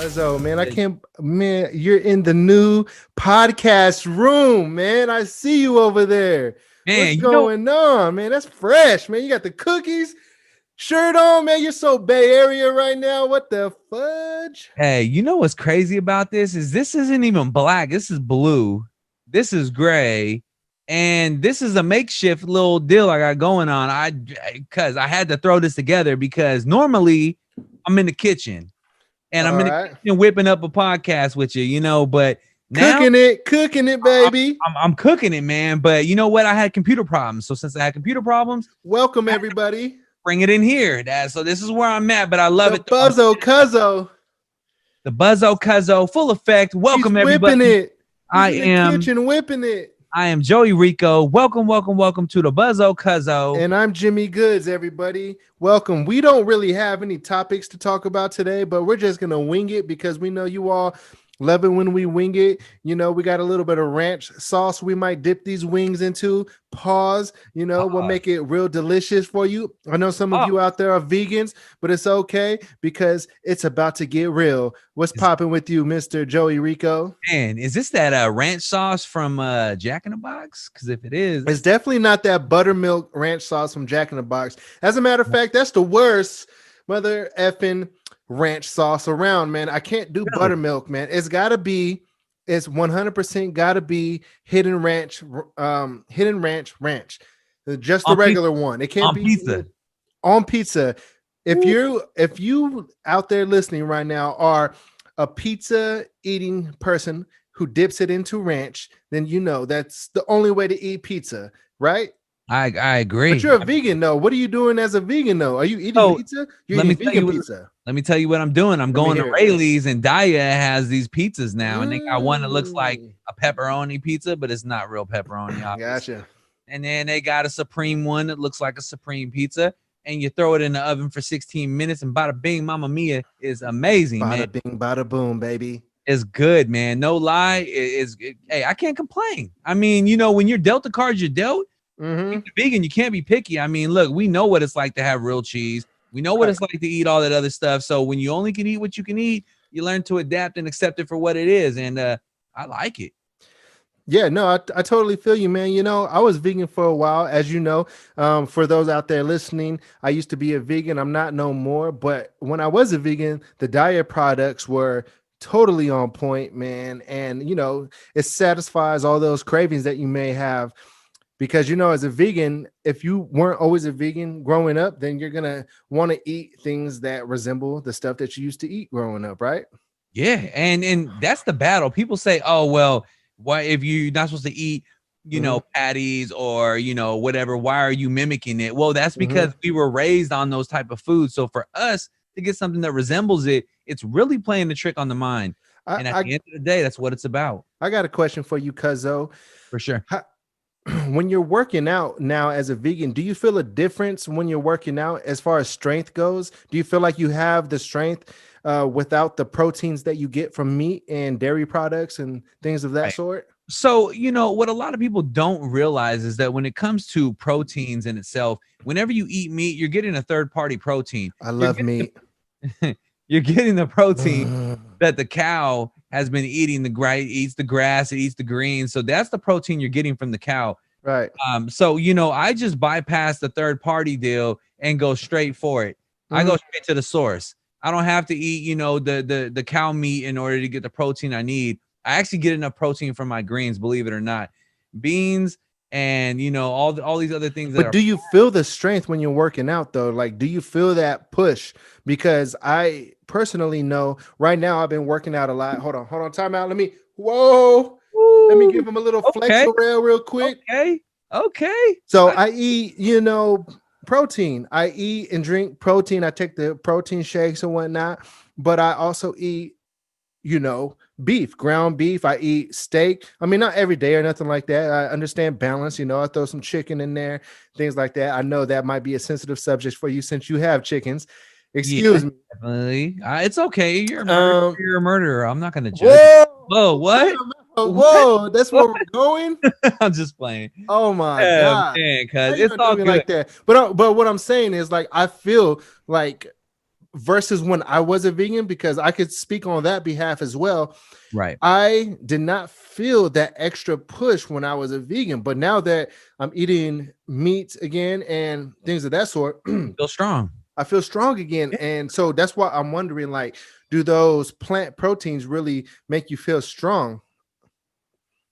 Cuzzo, man, I can't, man, you're in the new podcast room, man. I see you over there. What's Man, going on, man? That's fresh, man. You got the cookies, shirt on, man. You're so Bay Area right now. What the fudge? hey, you know what's crazy about this isn't even black. This is blue. This is gray. And this is a makeshift little deal I got going on. Because I had to throw this together because normally I'm in the kitchen and I'm All in the right. kitchen whipping up a podcast with you, but now Cooking it, baby. I'm cooking it, man. But you know what? I had computer problems. So since I had computer problems, Welcome, everybody. bring it in here. So this is where I'm at, but I love The it. Buzzo Cuzzo. The Buzzo Cuzzo, full effect. Welcome, He's whipping everybody. it. He's in the am kitchen whipping it. I am Joey Rico. Welcome to the Buzzo Cuzzo. And I'm Jimmy Goods, everybody. Welcome. We don't really have any topics to talk about today, but we're just going to wing it because we know you all love it when we wing it. You know, we got a little bit of ranch sauce we might dip these wings into. Pause. You know, we'll make it real delicious for you. I know some of you out there are vegans, but it's okay because it's about to get real. What's popping with you, Mr. Joey Rico? Man, is this that ranch sauce from Jack in the Box? Because if it is, it's definitely not that buttermilk ranch sauce from Jack in the Box. As a matter of fact, that's the worst mother effing ranch sauce around, man. I can't do buttermilk, man. It's 100% gotta be hidden ranch, ranch. Just the regular one. It can't be pizza. On pizza. If you out there listening right now are a pizza eating person who dips it into ranch, then you know that's the only way to eat pizza, right? I agree. But you're a vegan, though. What are you doing as a vegan, though? Are you eating pizza? You're eating vegan pizza. Let me tell you what I'm doing. I'm going to Rayleigh's, and Daya has these pizzas now, and they got one that looks like a pepperoni pizza, but it's not real pepperoni. Obviously. Gotcha. And then they got a supreme one that looks like a supreme pizza, and you throw it in the oven for 16 minutes, and bada bing, mama mia, is amazing, bada man. Bing, bada boom, baby. It's good, man. No lie. Hey, I can't complain. I mean, you know, when you're dealt the cards you're dealt, vegan, you can't be picky. I mean, look, we know what it's like to have real cheese. We know what it's like to eat all that other stuff. So when you only can eat what you can eat, you learn to adapt and accept it for what it is. And I like it. Yeah, no, I totally feel you, man. You know, I was vegan for a while, as you know. For those out there listening, I used to be a vegan. I'm not no more. But when I was a vegan, the diet products were totally on point, man. And, you know, it satisfies all those cravings that you may have. Because, you know, as a vegan, if you weren't always a vegan growing up, then you're going to want to eat things that resemble the stuff that you used to eat growing up, right? Yeah. And that's the battle. People say, oh, well, why if you're not supposed to eat, you know, patties or, you know, whatever, why are you mimicking it? Well, that's because we were raised on those type of foods. So for us to get something that resembles it, it's really playing the trick on the mind. And at the end of the day, that's what it's about. I got a question for you, Cuzzo. For sure. When you're working out now as a vegan, do you feel a difference when you're working out as far as strength goes? Do you feel like you have the strength without the proteins that you get from meat and dairy products and things of that sort? So, you know, what a lot of people don't realize is that when it comes to proteins in itself, whenever you eat meat, you're getting a third-party protein. I love meat. You're getting the protein that the cow has been eating. Eats the grass, it eats the greens. So that's the protein you're getting from the cow. Right. So, you know, I just bypass the third-party deal and go straight for it. I go straight to the source. I don't have to eat, you know, the cow meat in order to get the protein I need. I actually get enough protein from my greens, believe it or not. Beans and, you know, all these other things. But do you feel the strength when you're working out, though? Like, do you feel that push? Because I personally know right now I've been working out a lot. Hold on, time out. Let me give him a little flex around real quick. Okay. So I eat, you know, protein. I eat and drink protein. I take the protein shakes and whatnot, but I also eat, you know, beef, ground beef. I eat steak. I mean, not every day or nothing like that. I understand balance. You know, I throw some chicken in there, things like that. I know that might be a sensitive subject for you since you have chickens. Excuse me. Definitely. It's okay. You're a murderer. I'm not going to judge. Whoa, what? Whoa, that's where we're going. I'm just playing. Oh my god, man, cuz it's all good like that. But what I'm saying is, like, I feel like versus when I was a vegan, because I could speak on that behalf as well. Right. I did not feel that extra push when I was a vegan, but now that I'm eating meat again and things of that sort, Feel strong. I feel strong again. Yeah. And so that's why I'm wondering, like, do those plant proteins really make you feel strong?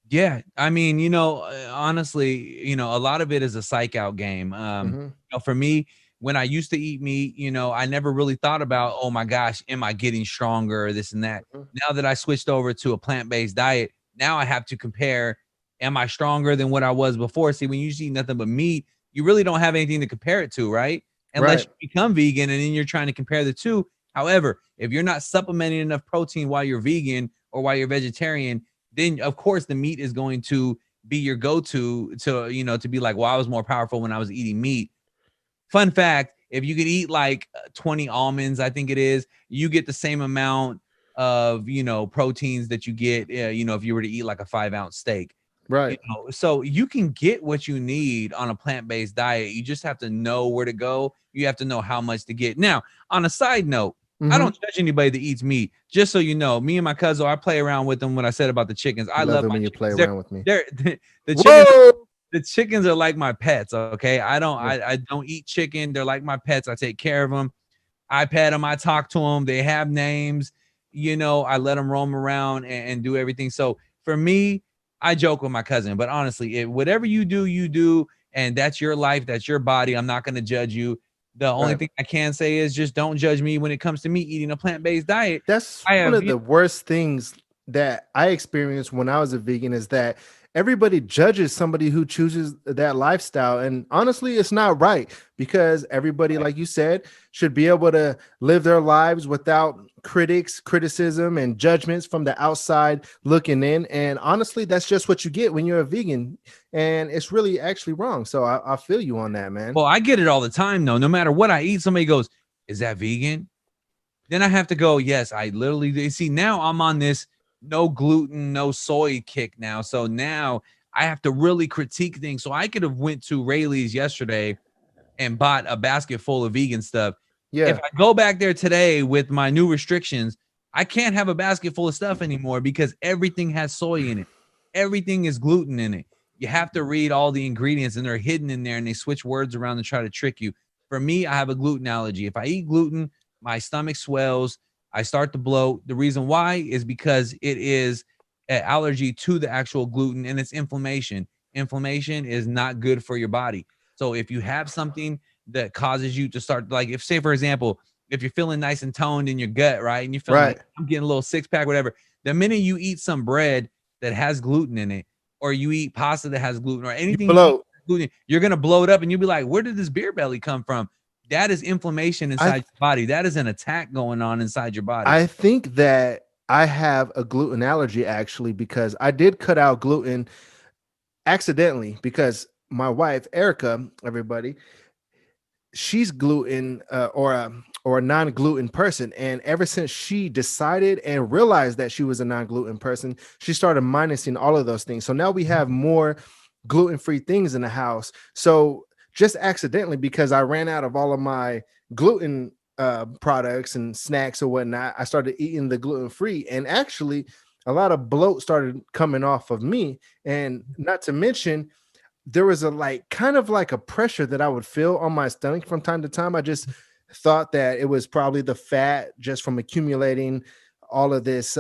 Yeah, I mean, honestly, a lot of it is a psych out game. Hmm. For me, when I used to eat meat, I never really thought about, oh my gosh, am I getting stronger or this and that. Hmm. Now that I switched over to a plant-based diet, now I have to compare, am I stronger than what I was before? See, when you eat nothing but meat, you really don't have anything to compare it to, right? Unless Right. you become vegan and then you're trying to compare the two. However, if you're not supplementing enough protein while you're vegan or while you're vegetarian, then of course the meat is going to be your go-to to be like, well, I was more powerful when I was eating meat. Fun fact, if you could eat like 20 almonds, I think it is, you get the same amount of proteins that you get if you were to eat like a 5-ounce steak. Right. So you can get what you need on a plant-based diet. You just have to know where to go. You have to know how much to get. Now, on a side note, I Hmm. don't judge anybody that eats meat. Just so you know, me and my cousin, I play around with them when I said about the chickens. I Love love it my when you play chickens. around with me. They're the chickens Whoa. the chickens are like my pets. Okay. I don't Yeah. I, I don't eat chicken. They're like my pets. I take care of them. I pet them. I talk to them. They have names. I let them roam around and do everything. So for me, I joke with my cousin, but honestly, whatever you do, you do, and that's your life, that's your body. I'm not going to judge you. The only Right. thing I can say is just don't judge me when it comes to me eating a plant-based diet. That's I one have, of the worst things that I experienced when I was a vegan, is that everybody judges somebody who chooses that lifestyle. And honestly, it's not right, because everybody, like you said, should be able to live their lives without criticism, and judgments from the outside looking in. And honestly, that's just what you get when you're a vegan. And it's really actually wrong. So I feel you on that, man. well, I get it all the time though. No matter what I eat, somebody goes, "Is that vegan?" Then I have to go, yes, I literally see now I'm on this no gluten, no soy kick now. So now I have to really critique things. So I could have went to Rayleigh's yesterday and bought a basket full of vegan stuff. If Yeah. I go back there today with my new restrictions, I can't have a basket full of stuff anymore because everything has soy in it. Everything is gluten in it. You have to read all the ingredients and they're hidden in there and they switch words around to try to trick you. For me, I have a gluten allergy. If I eat gluten, my stomach swells. I start to bloat. The reason why is because it is an allergy to the actual gluten and it's inflammation. Inflammation is not good for your body. So if you have something that causes you to start, like, if, say, for example, if you're feeling nice and toned in your gut, right, and you're feeling like Right. I'm getting a little six pack, whatever, the minute you eat some bread that has gluten in it, or you eat pasta that has gluten, or You anything you eat bloat. gluten, you're gonna blow it up, and you'll be like, "Where did this beer belly come from?" That is inflammation I inside your body. That is an attack going on inside your body. I think that I have a gluten allergy, actually, because I did cut out gluten accidentally, because my wife Erica, everybody, she's gluten, or a non-gluten person, and ever since she decided and realized that she was a non-gluten person, she started minusing all of those things. So now we have more gluten-free things in the house. So just accidentally, because I ran out of all of my gluten products and snacks or whatnot, I started eating the gluten-free, and actually a lot of bloat started coming off of me. And not to mention, there was a, like, kind of like a pressure that I would feel on my stomach from time to time. I just thought that it was probably the fat, just from accumulating all of this,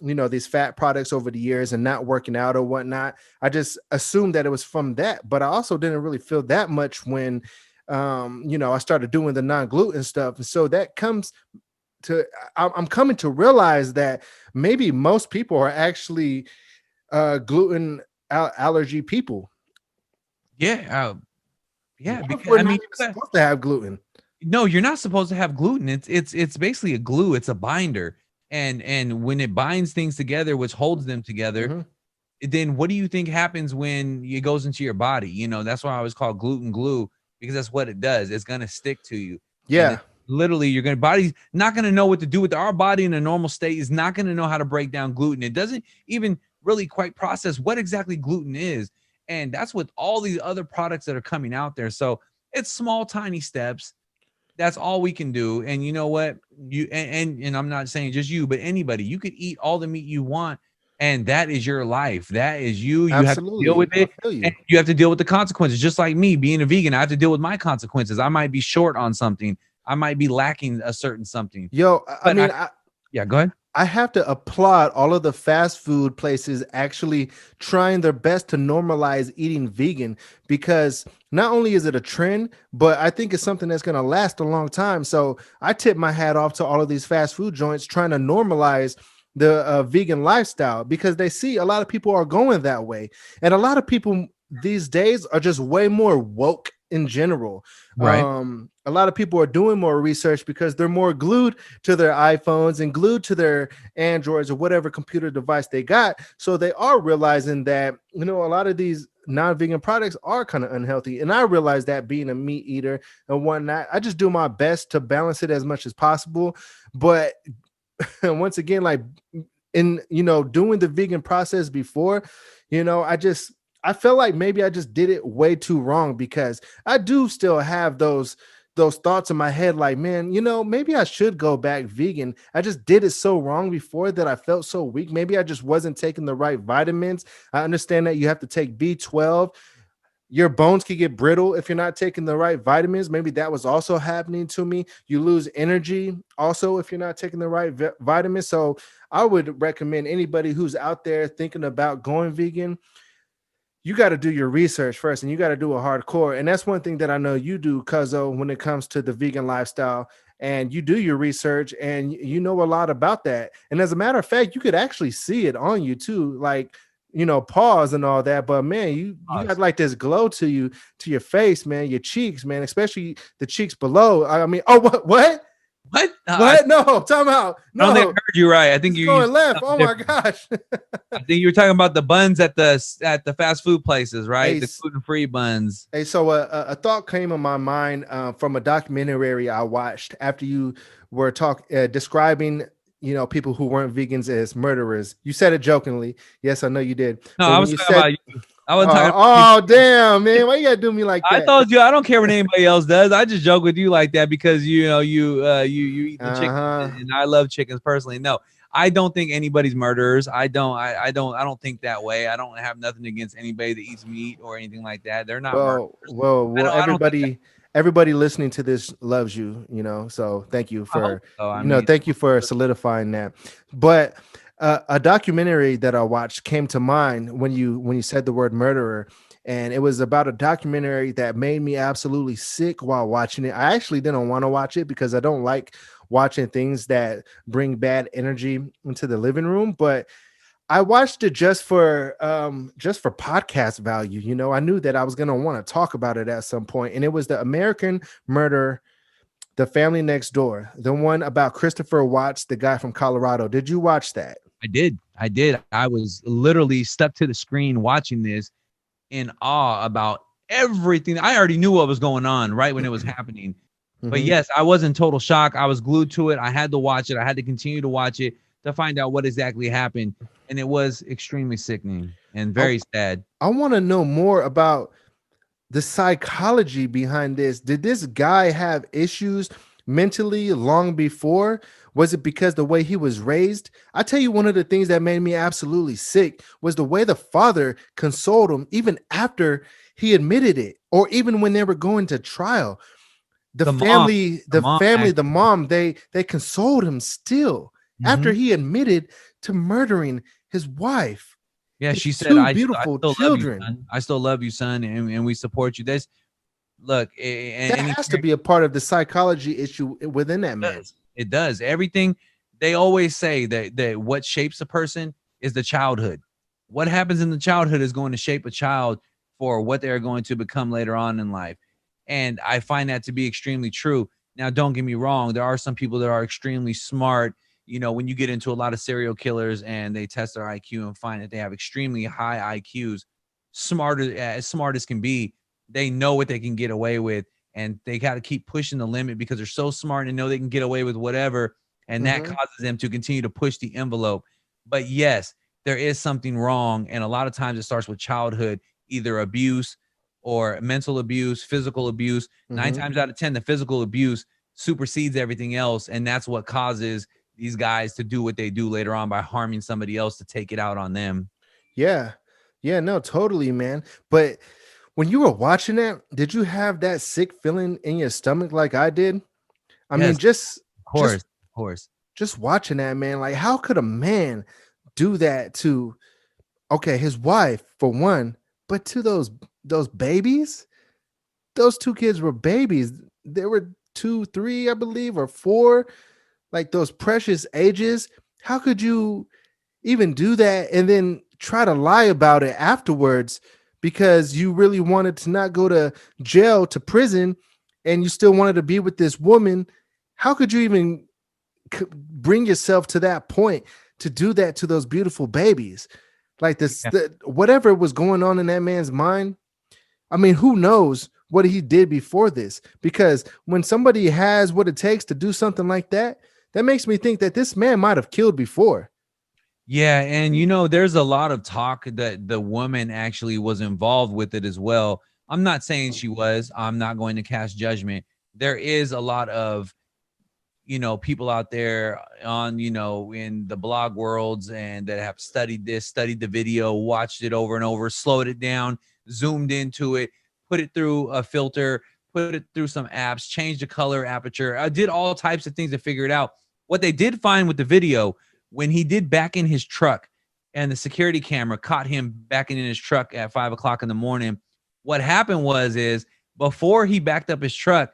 these fat products over the years and not working out or whatnot. I just assumed that it was from that, but I also didn't really feel that much when, I started doing the non-gluten stuff. And so that comes to, I'm coming to realize that maybe most people are actually gluten allergy people. Yeah, What yeah. if Because we're I not mean, even supposed to have gluten? no, you're not supposed to have gluten. It's basically a glue. It's a binder, and when it binds things together, which holds them together, Mhm. then what do you think happens when it goes into your body? That's why I was called gluten glue, because that's what it does. It's gonna stick to you, and then Yeah. literally your body's not gonna know what to do with it. Our body in a normal state is not gonna know how to break down gluten. It doesn't even really quite process what exactly gluten is, and that's with all these other products that are coming out there. So it's small, tiny steps. That's all we can do. And you know what? And I'm not saying just you, but anybody, you could eat all the meat you want, and that is your life. That is you. You have to deal with Absolutely. I it, feel and you. you have to deal with the consequences. Just like me being a vegan, I have to deal with my consequences. I might be short on something. I might be lacking a certain something. Yo, I But mean, yeah, go ahead. I have to applaud all of the fast food places actually trying their best to normalize eating vegan, because not only is it a trend, but I think it's something that's going to last a long time. So I tip my hat off to all of these fast food joints trying to normalize the vegan lifestyle, because they see a lot of people are going that way. And a lot of people these days are just way more woke in general. Right. A lot of people are doing more research because they're more glued to their iPhones and glued to their Androids or whatever computer device they got. So they are realizing that, a lot of these non-vegan products are kind of unhealthy. And I realize that, being a meat eater and whatnot, I just do my best to balance it as much as possible. But once again, like in doing the vegan process before, I felt like maybe I just did it way too wrong, because I do still have those thoughts in my head, like, man, maybe I should go back vegan. I just did it so wrong before that I felt so weak. Maybe I just wasn't taking the right vitamins. I understand that you have to take B12. Your bones can get brittle if you're not taking the right vitamins. Maybe that was also happening to me. You lose energy also if you're not taking the right vitamins. So I would recommend anybody who's out there thinking about going vegan, you got to do your research first, and you got to do a hardcore. And that's one thing that I know you do, Cuzzo, when it comes to the vegan lifestyle. And you do your research, and you know a lot about that. And as a matter of fact, you could actually see it on you too, like, pause and all that. But man, you got like this glow to your face, man, your cheeks, man, especially the cheeks below. I mean, oh, what? What? What? No, time out. I don't think I No, heard you right. I think it's you going left. something Oh my different. gosh. I think you were talking about the buns at the fast food places, right? Hey, The gluten-free buns. Hey, so a thought came in my mind from a documentary I watched after you were describing, people who weren't vegans as murderers. You said it jokingly. Yes, I know you did. No, But I when was you talking said, about you. I wasn't talking about you. oh, damn, man, why you gotta do me like I that? told you I don't care what anybody else does. I just joke with you like that because you eat the chicken Uh-huh. and I love chickens personally. No, I don't think anybody's murderers. I don't think that way. I don't have nothing against anybody that eats meat or anything like that. They're not murderers. I don't think that. Everybody listening to this loves you, so I hope so. I mean, thank you for solidifying that. But a documentary that I watched came to mind when you said the word murderer, and it was about a documentary that made me absolutely sick while watching it. I actually didn't want to watch it because I don't like watching things that bring bad energy into the living room, but I watched it just for podcast value. I knew that I was gonna want to talk about it at some point, and it was the American Murder, The Family Next Door, the one about Christopher Watts, the guy from Colorado. Did you watch that? I did. I did. I was literally stuck to the screen watching this in awe about everything. I already knew what was going on right when it was happening. But Mm-hmm. yes, I was in total shock. I was glued to it. I had to watch it. I had to continue to watch it to find out what exactly happened. And it was extremely sickening and I, very sad. I want to know more about the psychology behind this. Did this guy have issues mentally long before? Was it because the way he was raised? I tell you, one of the things that made me absolutely sick was the way the father consoled him even after he admitted it, or even when they were going to trial. The The mom, family, the mom the actually. mom, they consoled him still after Mhm. he admitted to murdering his wife, Yeah, his she said, two I beautiful still love you, children. son. I still love you, son, and we support you. There's look, That any has to parent be a part of the psychology issue within that man. does. It does. Everything they always say that what shapes a person is the childhood. What happens in the childhood is going to shape a child for what they're going to become later on in life. And I find that to be extremely true. Now, don't get me wrong, there are some people that are extremely smart. When you get into a lot of serial killers and they test their IQ and find that they have extremely high IQs, smarter as smart as can be, they know what they can get away with and they got to keep pushing the limit because they're so smart and know they can get away with whatever. And that Mm-hmm. causes them to continue to push the envelope. But yes, there is something wrong. And a lot of times it starts with childhood, either abuse or mental abuse, physical abuse. Nine Mm-hmm. times out of 10, the physical abuse supersedes everything else, and that's what causes these guys to do what they do later on by harming somebody else to take it out on them. Yeah. Yeah, no, totally, man. But when you were watching that, did you have that sick feeling in your stomach like I did? I mean, Yes, just of just course, of course. just watching that, man, like how could a man do that to, okay, his wife for one, but to those babies? Those two kids were babies. They were 2, 3, I believe, or 4, like those precious ages. How could you even do that and then try to lie about it afterwards because you really wanted to not go to jail, to prison, and you still wanted to be with this woman? How could you even bring yourself to that point to do that to those beautiful babies? Like this, Yeah. whatever was going on in that man's mind. I mean, who knows what he did before this? Because when somebody has what it takes to do something like that, that makes me think that this man might have killed before. Yeah, and there's a lot of talk that the woman actually was involved with it as well. I'm not saying she was. I'm not going to cast judgment. There is a lot of people out there on in the blog worlds and that have studied this, studied the video, watched it over and over, slowed it down, zoomed into it, put it through a filter, put it through some apps, changed the color, aperture. I did all types of things to figure it out. What they did find with the video, when he did back in his truck and the security camera caught him backing in his truck at 5 o'clock in the morning, what happened is before he backed up his truck,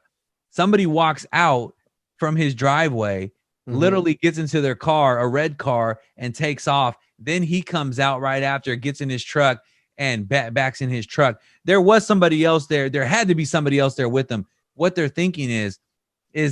somebody walks out from his driveway, Mhm. literally gets into their car, a red car, and takes off. Then he comes out right after, gets in his truck, and backs in his truck. There was somebody else there. There had to be somebody else there with them. What they're thinking is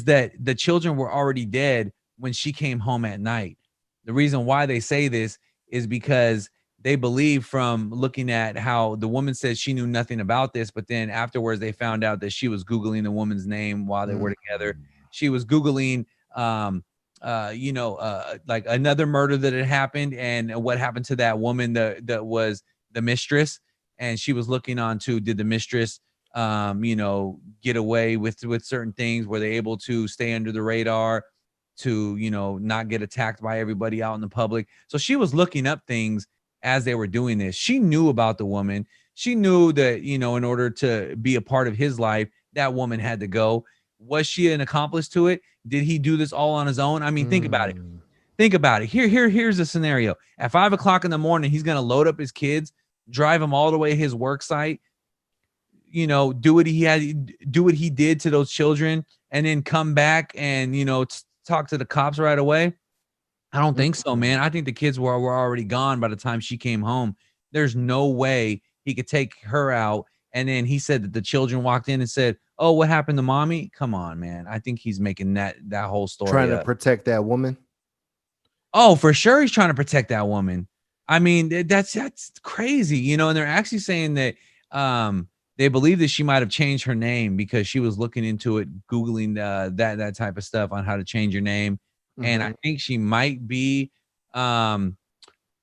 that the children were already dead when she came home at night. The reason why they say this is because they believe, from looking at how the woman said she knew nothing about this, but then afterwards they found out that she was Googling the woman's name while they were together. Mm. She was Googling, like another murder that had happened and what happened to that woman that was the mistress. And she was looking on to, did the mistress, get away with certain things? Were they able to stay under the radar to, not get attacked by everybody out in the public? So she was looking up things as they were doing this. She knew about the woman. She knew that, in order to be a part of his life, that woman had to go. Was she an accomplice to it? Did he do this all on his own? I mean, think about it. Mm. Think about it. Here's a scenario. At 5 o'clock in the morning, he's gonna load up his kids, drive them all the way to his work site, do what he did to those children, and then come back and talk to the cops right away. I don't think so, Mm. man. I think the kids were already gone by the time she came home. There's no way he could take her out. And then he said that the children walked in and said, "Oh, what happened to mommy?" Come on, man. I think he's making that whole Trying story to up. protect that woman. Oh, for sure he's trying to protect that woman. I mean, that's crazy, and they're actually saying that they believe that she might have changed her name because she was looking into it, Googling that type of stuff on how to change your name. And I Mhm. think um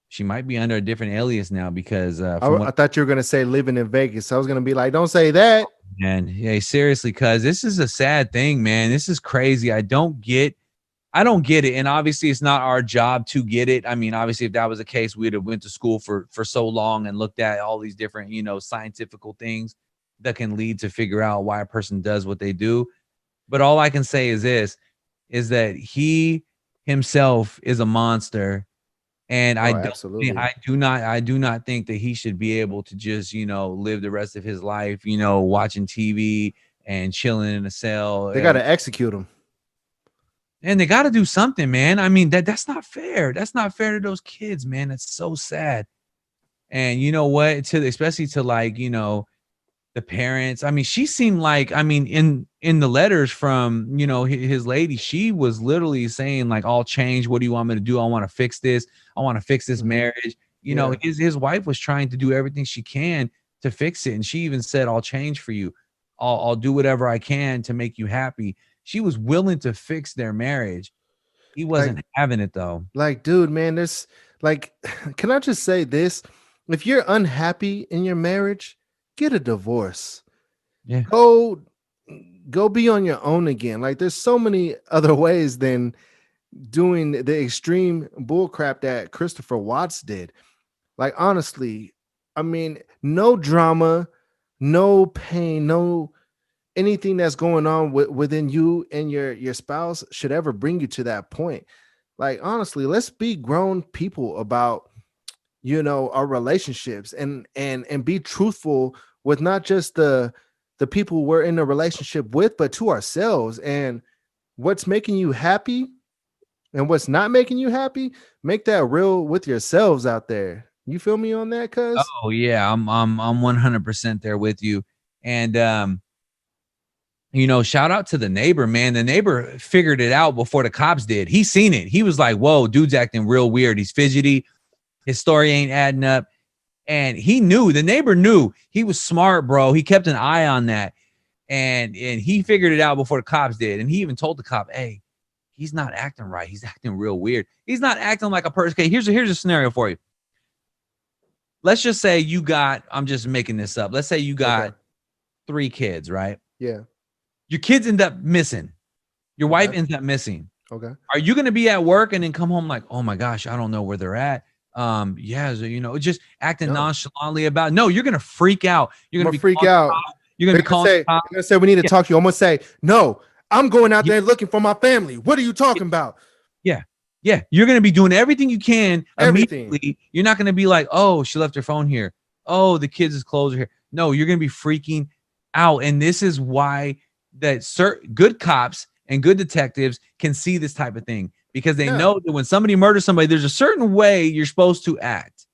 she might be under a different alias now because from what I thought you were gonna say living in Vegas. I was gonna be like, don't say that. man, yeah, seriously, cuz this is a sad thing, man. This is crazy. I don't get it. And obviously it's not our job to get it. I mean, obviously if that was the case, we'd have went to school for so long and looked at all these different, scientifical things that can lead to figure out why a person does what they do. But all I can say is this, is that he himself is a monster. And Oh, absolutely. I do not think that he should be able to just, live the rest of his life, watching TV and chilling in a cell. They gotta execute him. And they got to do something, man. I mean, that's not fair. That's not fair to those kids, man. That's so sad. And you know what? Especially to, like, the parents. I mean, she seemed like, I mean, in the letters from, his lady, she was literally saying like, "I'll change. What do you want me to do? I want to fix this. I want to fix this Mhm. marriage." Yeah. His wife was trying to do everything she can to fix it, and she even said, "I'll change for you. I'll do whatever I can to make you happy." She was willing to fix their marriage. He Like, wasn't having it though. dude, man, there's like, can I just say this? If you're unhappy in your marriage, get a divorce. Yeah. Go go be on your own again. Like there's so many other ways than doing the extreme bullcrap that Christopher Watts did. Like honestly, I mean, no drama, no pain, no anything that's going on within you and your spouse should ever bring you to that point. Like honestly, let's be grown people about our relationships and be truthful with not just the people we're in a relationship with, but to ourselves. And what's making you happy and what's not making you happy, make that real with yourselves out there. You feel me on that, cuz? Oh yeah, I'm 100% there with you. And shout out to the neighbor, man. The neighbor figured it out before the cops did. He seen it. He was like, "Whoa, dude's acting real weird. He's fidgety. His story ain't adding up." And he knew, the neighbor knew. He was smart, bro. He kept an eye on that. And he figured it out before the cops did. And he even told the cop, "Hey, he's not acting right. He's acting real weird. He's not acting like a person." Okay, here's a scenario for you. Let's just say you got, I'm just making this up. Let's say you got 3 kids, right? Yeah. Your kids end up missing. Your wife Okay. ends up missing. Okay. Are you going to be at work and then come home like, "Oh my gosh, I don't know where they're at"? Yeah, so, just acting No. nonchalantly about it. No, you're going to freak out. You're going to be freak out. You're going to be calling They're gonna say we need to talk to you. I'm gonna say, no, I'm going out there looking for my family. What are you talking about? Yeah. Yeah. You're going to be doing everything you can Everything. immediately. You're not going to be like, "Oh, she left her phone here. Oh, the kids' clothes are here." No, you're going to be freaking out. And this is why that good cops and good detectives can see this type of thing, because they know that when somebody murders somebody, there's a certain way you're supposed to act.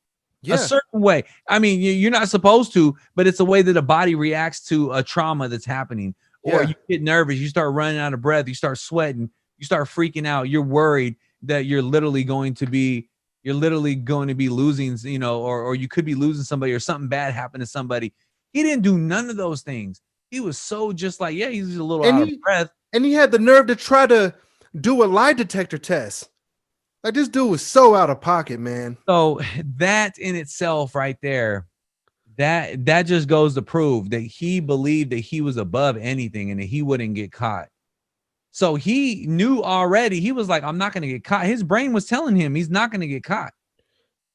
A certain way. I mean, you're not supposed to, but it's a way that a body reacts to a trauma that's happening. Or you get nervous, you start running out of breath, you start sweating, you start freaking out. You're worried that you're literally going to be losing, or you could be losing somebody, or something bad happened to somebody. He didn't do none of those things. He was so just like, yeah, he's a little out of breath. And he had the nerve to try to do a lie detector test. Like this dude was so out of pocket, man. So that in itself right there, that just goes to prove that he believed that he was above anything and that he wouldn't get caught. So he knew already. He was like, "I'm not going to get caught." His brain was telling him he's not going to get caught.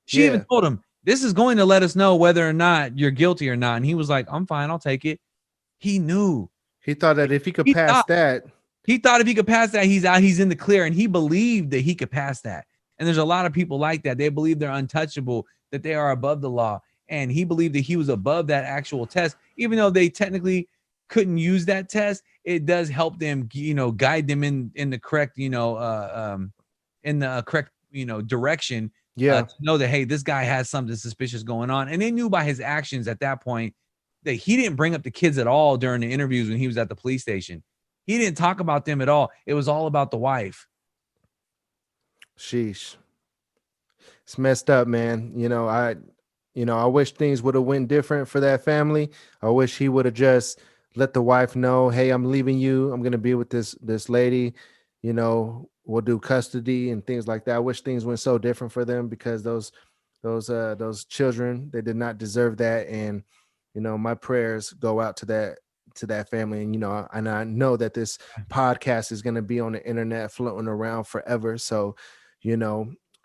She even told him, "This is going to let us know whether or not you're guilty or not." And he was like, "I'm fine. I'll take it." He knew. He thought that if he could pass that. He thought if he could pass that, he's out, he's in the clear. And he believed that he could pass that. And there's a lot of people like that. They believe they're untouchable, that they are above the law. And he believed that he was above that actual test, even though they technically couldn't use that test. It does help them, guide them in the correct, direction. To know that, hey, this guy has something suspicious going on. And they knew by his actions at that point that he didn't bring up the kids at all during the interviews when he was at the police station. He didn't talk about them at all. It was all about the wife. Sheesh. It's messed up, man. I wish things would have went different for that family. I wish he would have just let the wife know, "Hey, I'm leaving you. I'm going to be with this lady. We'll do custody and things like that." I wish things went so different for them, because those children, they did not deserve that. And my prayers go out to that family. And and I know that this podcast is going to be on the internet floating around forever. So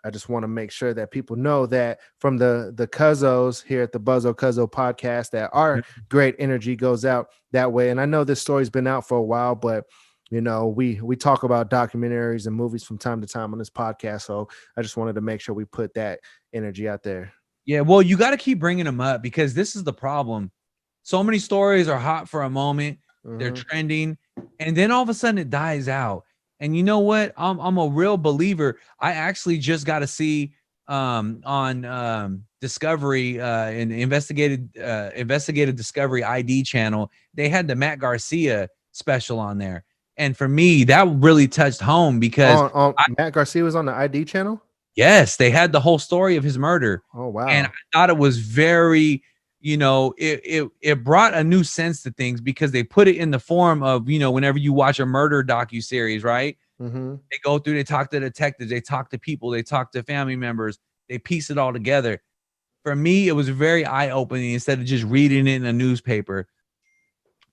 I just want to make sure that people know that from the Cuzzos here at the Buzzo Cuzzo podcast, that our great energy goes out that way. And I know this story's been out for a while, but we talk about documentaries and movies from time to time on this podcast. So I just wanted to make sure we put that energy out there. Yeah, well, you got to keep bringing them up, because this is the problem. So many stories are hot for a moment, they're trending, and then all of a sudden it dies out. And you know what? I'm a real believer. I actually just got to see on Discovery, an investigative Discovery ID channel. They had the Matt Garcia special on there, and for me, that really touched home, because Matt Garcia was on the ID channel. Yes, they had the whole story of his murder. Oh wow! And I thought it was very, it brought a new sense to things, because they put it in the form of, whenever you watch a murder docuseries, right? They go through, they talk to detectives, they talk to people, they talk to family members, they piece it all together. For me, it was very eye-opening instead of just reading it in a newspaper.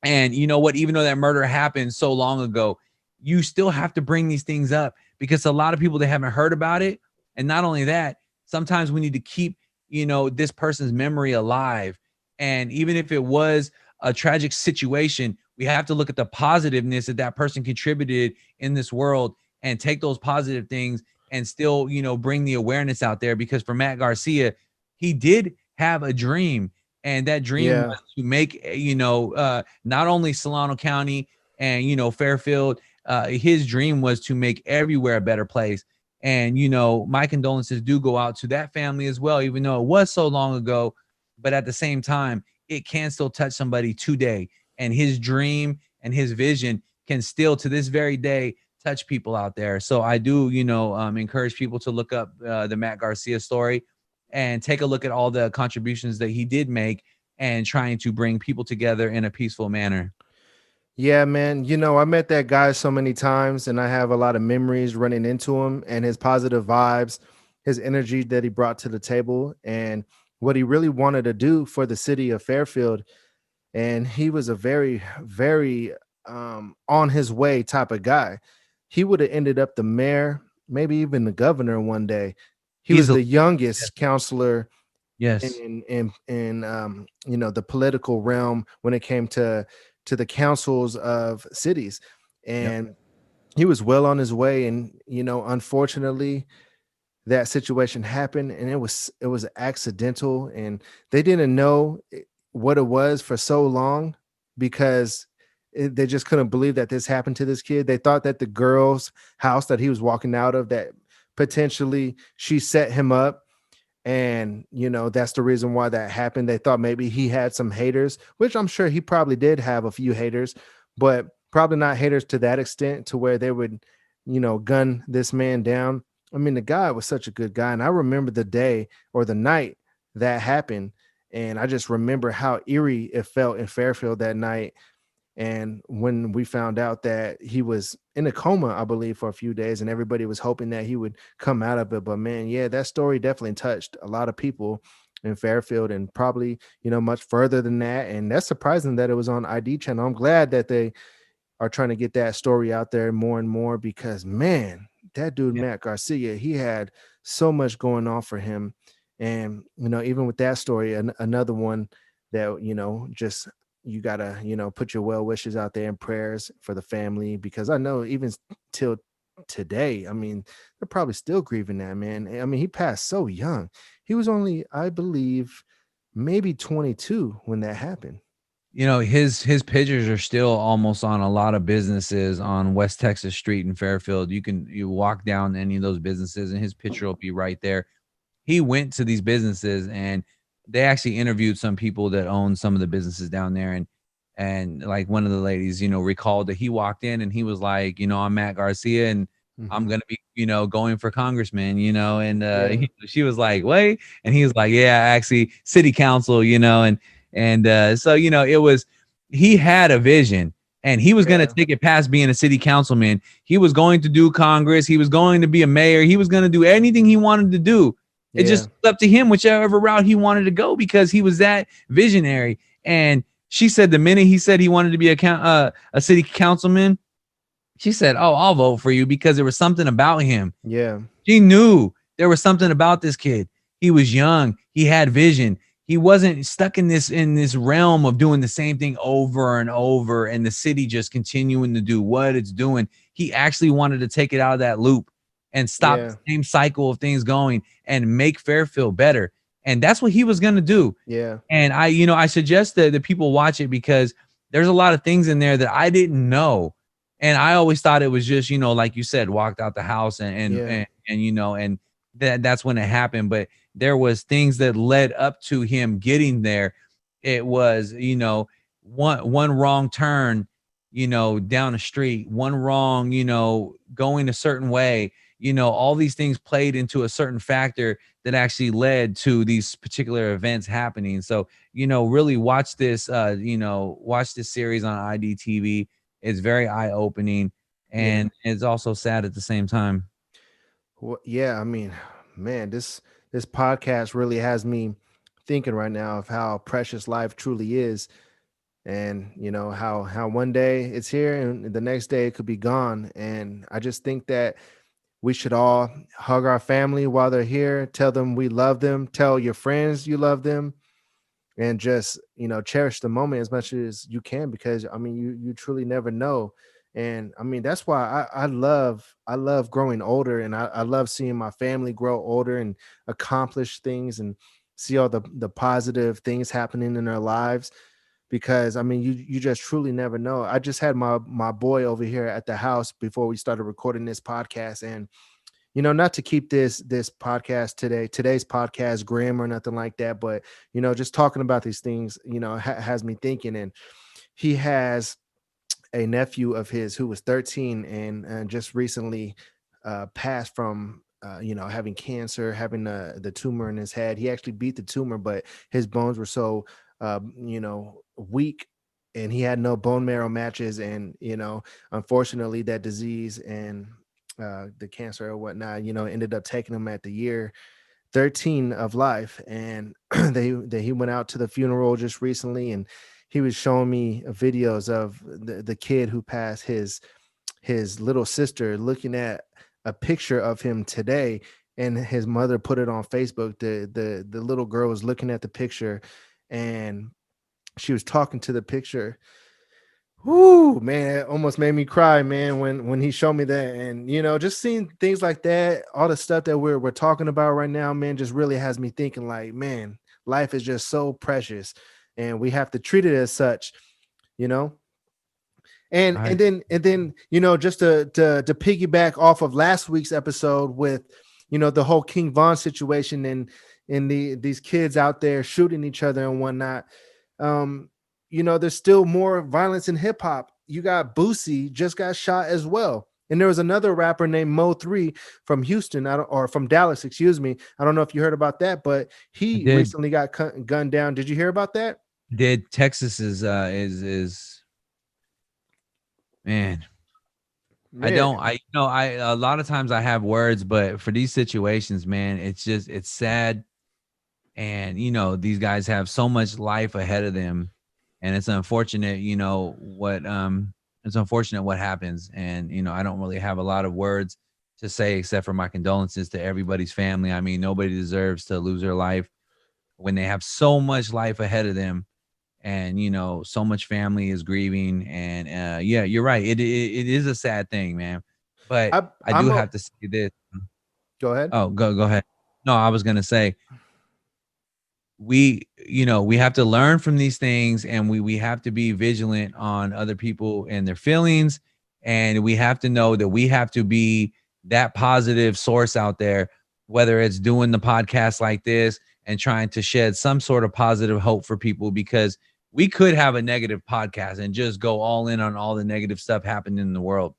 And you know what? Even though that murder happened so long ago, you still have to bring these things up because a lot of people that haven't heard about it. And not only that, sometimes we need to keep, this person's memory alive. And even if it was a tragic situation, we have to look at the positiveness that that person contributed in this world and take those positive things and still, bring the awareness out there. Because for Matt Garcia, he did have a dream, and that dream Yeah. was to make, not only Solano County and, Fairfield, his dream was to make everywhere a better place. And, my condolences do go out to that family as well, even though it was so long ago. But at the same time, it can still touch somebody today. And his dream and his vision can still, to this very day, touch people out there. So I do, encourage people to look up the Matt Garcia story and take a look at all the contributions that he did make and trying to bring people together in a peaceful manner. Yeah, man. I met that guy so many times and I have a lot of memories running into him and his positive vibes, his energy that he brought to the table, and what he really wanted to do for the city of Fairfield. And he was a very, very on his way type of guy. He would have ended up the mayor, maybe even the governor one day. He was Easily. the youngest counselor Yes. in the political realm when it came to the councils of cities, Yep. and he was well on his way. And unfortunately, that situation happened, and it was accidental, and they didn't know what it was for so long because they just couldn't believe that this happened to this kid. They thought that the girl's house that he was walking out of, that potentially she set him up, and that's the reason why that happened. They thought maybe he had some haters, which I'm sure he probably did have a few haters, but probably not haters to that extent to where they would gun this man down. I mean, the guy was such a good guy, and I remember the day or the night that happened, and I just remember how eerie it felt in Fairfield that night. And when we found out that he was in a coma, I believe, for a few days, and everybody was hoping that he would come out of it. But man, yeah, that story definitely touched a lot of people in Fairfield, and probably, much further than that. And that's surprising that it was on ID channel. I'm glad that they are trying to get that story out there more and more, because man, that dude, Yeah. Matt Garcia, he had so much going on for him. And, even with that story, another one that, just you gotta, put your well wishes out there and prayers for the family, because I know even till today, I mean, they're probably still grieving that man. I mean, he passed so young. He was only, I believe, maybe 22 when that happened. His pictures are still almost on a lot of businesses on West Texas Street in Fairfield. You walk down any of those businesses and his picture will be right there. He went to these businesses and they actually interviewed some people that own some of the businesses down there, and like one of the ladies, recalled that he walked in and he was like, I'm Matt Garcia and I'm Hmm. gonna be, going for congressman, and Yeah, she was like, wait, and he was like, yeah, actually, city council, and so it was, he had a vision and he was going to yeah, take it past being a city councilman. He was going to do Congress. He was going to be a mayor. He was going to do anything he wanted to do. It yeah, just was up to him, whichever route he wanted to go, because he was that visionary. And she said the minute he said he wanted to be a city councilman, she said, "Oh, I'll vote for you," because there was something about him. yeah, She knew there was something about this kid. He was young. He had vision. He wasn't stuck in this realm of doing the same thing over and over and the city just continuing to do what it's doing. He actually wanted to take it out of that loop and stop the yeah, same cycle of things going and make Fairfield better. And that's what he was going to do. yeah, And I suggest that people watch it because there's a lot of things in there that I didn't know. And I always thought it was just, like you said, walked out the house yeah, and that's when it happened. But there was things that led up to him getting there. It was, one wrong turn, down the street, one wrong, going a certain way, all these things played into a certain factor that actually led to these particular events happening. So, really watch this series on IDTV. It's very eye-opening yeah. and it's also sad at the same time. Well, yeah, I mean, man, this podcast really has me thinking right now of how precious life truly is. and how one day it's here and the next day it could be gone. And I just think that we should all hug our family while they're here, tell them we love them, tell your friends you love them, and just cherish the moment as much as you can, because I mean you truly never know. And I mean that's why I love growing older, and I love seeing my family grow older and accomplish things and see all the positive things happening in their lives, because I mean you just truly never know. I just had my boy over here at the house before we started recording this podcast, and not to keep this podcast today's podcast grim or nothing like that, but just talking about these things has me thinking. And he has a nephew of his who was 13 and just recently passed from having cancer, having the tumor in his head. He actually beat the tumor, but his bones were so weak, and he had no bone marrow matches. And unfortunately that disease and the cancer or whatnot ended up taking him at the year 13 of life. And he went out to the funeral just recently, and he was showing me videos of the kid who passed, his little sister, looking at a picture of him today, and his mother put it on Facebook. The little girl was looking at the picture, and she was talking to the picture. Whoo, man, it almost made me cry, man, when he showed me that. And just seeing things like that, all the stuff that we're talking about right now, man, just really has me thinking like, man, life is just so precious, and we have to treat it as such, you know. And I and then and then just to piggyback off of last week's episode with the whole King Von situation, and these kids out there shooting each other and whatnot. um there's still more violence in hip hop. You got Boosie just got shot as well. And there was another rapper named Mo3 from Houston, or from Dallas, excuse me. I don't know if you heard about that, but he did recently got gunned down. Did you hear about that? did Texas is man. I Yeah, don't. I I a lot of times I have words, but for these situations, man, it's sad. And these guys have so much life ahead of them, and it's unfortunate. It's unfortunate what happens. And I don't really have a lot of words to say except for my condolences to everybody's family. I mean, nobody deserves to lose their life when they have so much life ahead of them, and so much family is grieving. And yeah, you're right, it is a sad thing, man. But I, I do I'm a have to say this. go ahead. Oh, go ahead. No, I was gonna say, we have to learn from these things, and we have to be vigilant on other people and their feelings. And we have to know that we have to be that positive source out there, whether it's doing the podcast like this and trying to shed some sort of positive hope for people, because we could have a negative podcast and just go all in on all the negative stuff happening in the world.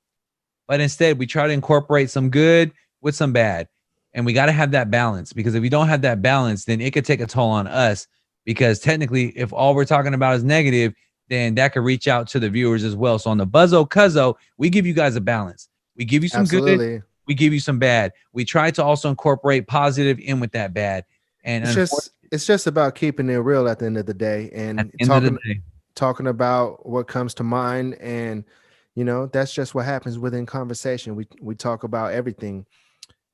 But instead, we try to incorporate some good with some bad. And we got to have that balance, because if we don't have that balance, then it could take a toll on us. Because technically, if all we're talking about is negative, then that could reach out to the viewers as well. So on the Buzzo Cuzzo, we give you guys a balance. We give you some good, Absolutely. we give you some bad. We try to also incorporate positive in with that bad. And It's unfortunately, just it's just about keeping it real at the end of the day, at and the end of the day, talking about what comes to mind. And that's just what happens within conversation. We talk about everything.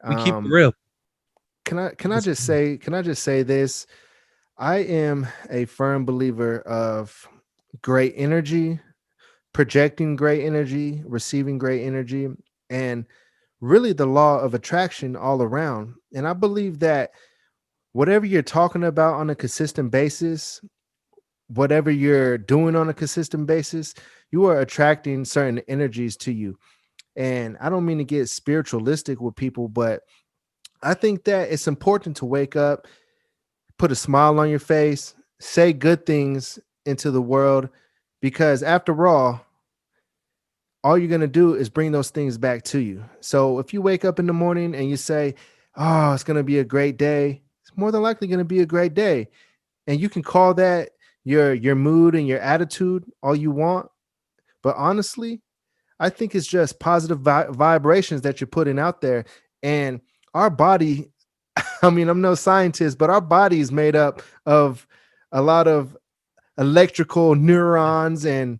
we keep it um real. can I just say this? I am a firm believer of great energy, projecting great energy, receiving great energy, and really the law of attraction all around. And I believe that whatever you're talking about on a consistent basis, whatever you're doing on a consistent basis, you are attracting certain energies to you. And I don't mean to get spiritualistic with people, but I think that it's important to wake up, put a smile on your face, say good things into the world, because after all you're going to do is bring those things back to you. So if you wake up in the morning and you say, "Oh, it's going to be a great day," it's more than likely going to be a great day. And you can call that your mood and your attitude all you want, but honestly, I think it's just positive vibrations that you're putting out there. And our body, I mean, I'm no scientist, but our body is made up of a lot of electrical neurons and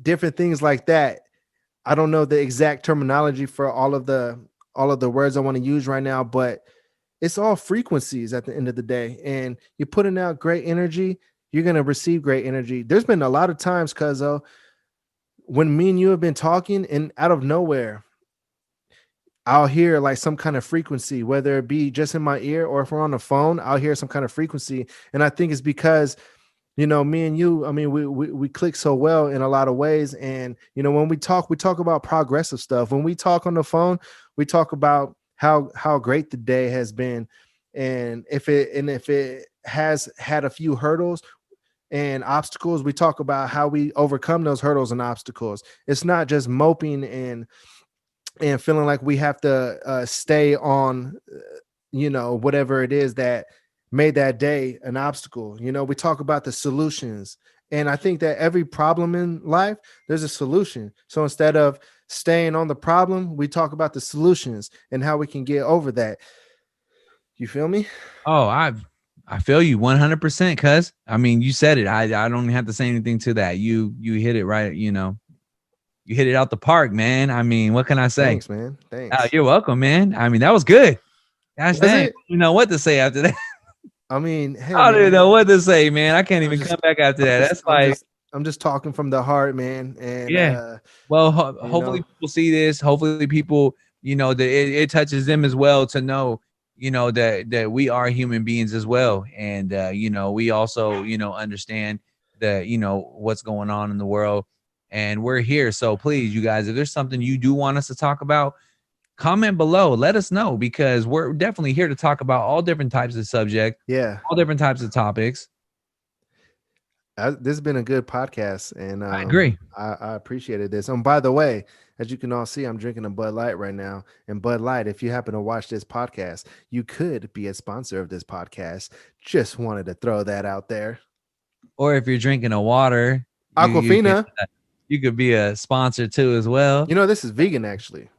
different things like that. I don't know the exact terminology for all of the words I want to use right now, but it's all frequencies at the end of the day. And you're putting out great energy, you're gonna receive great energy. There's been a lot of times, cuz when me and you have been talking, and out of nowhere, I'll hear like some kind of frequency, whether it be just in my ear or if we're on the phone, I'll hear some kind of frequency. And I think it's because, me and you, I mean, we click so well in a lot of ways. And when we talk about progressive stuff. When we talk on the phone, we talk about how great the day has been, and if it has had a few hurdles and obstacles, we talk about how we overcome those hurdles and obstacles. It's not just moping and feeling like we have to stay on, whatever it is that made that day an obstacle. We talk about the solutions. And I think that every problem in life, there's a solution. So instead of staying on the problem, we talk about the solutions and how we can get over that. You feel me? Oh, I feel you 100%, cuz. I mean, you said it. I don't have to say anything to that. You hit it right, You hit it out the park, man. I mean, what can I say? Thanks, man. Thanks. You're welcome, man. I mean, that was good. Gosh Was dang. it? You know what to say after that. I mean, hey, I don't even man. know what to say, man. I can't I'm even come just, back after I'm that. just, That's I'm like, just, I'm just talking from the heart, man. And yeah. Well, you know, hopefully people see this. Hopefully people, that it touches them as well to know, that we are human beings as well. And, we also, understand that, what's going on in the world, and we're here. So please, you guys, if there's something you do want us to talk about, comment below. Let us know, because we're definitely here to talk about all different types of subjects, yeah. all different types of topics. This has been a good podcast, and I agree. I appreciated this. And by the way, as you can all see, I'm drinking a Bud Light right now. And Bud Light, if you happen to watch this podcast, you could be a sponsor of this podcast. Just wanted to throw that out there. Or if you're drinking a water, Aquafina, you could be a sponsor too as well. this is vegan actually.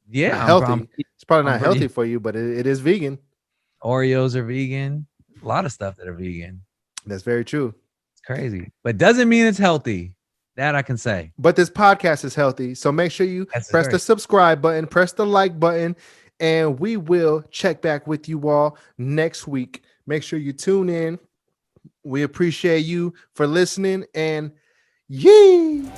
Not Yeah, healthy. It's probably I'm not pretty. healthy for you, but it is vegan. Oreos are vegan. A lot of stuff that are vegan. That's very true. It's crazy, but doesn't mean it's healthy. That I can say. But this podcast is healthy. So make sure you That's press right. the subscribe button, press the like button, and we will check back with you all next week. Make sure you tune in. We appreciate you for listening, and yee.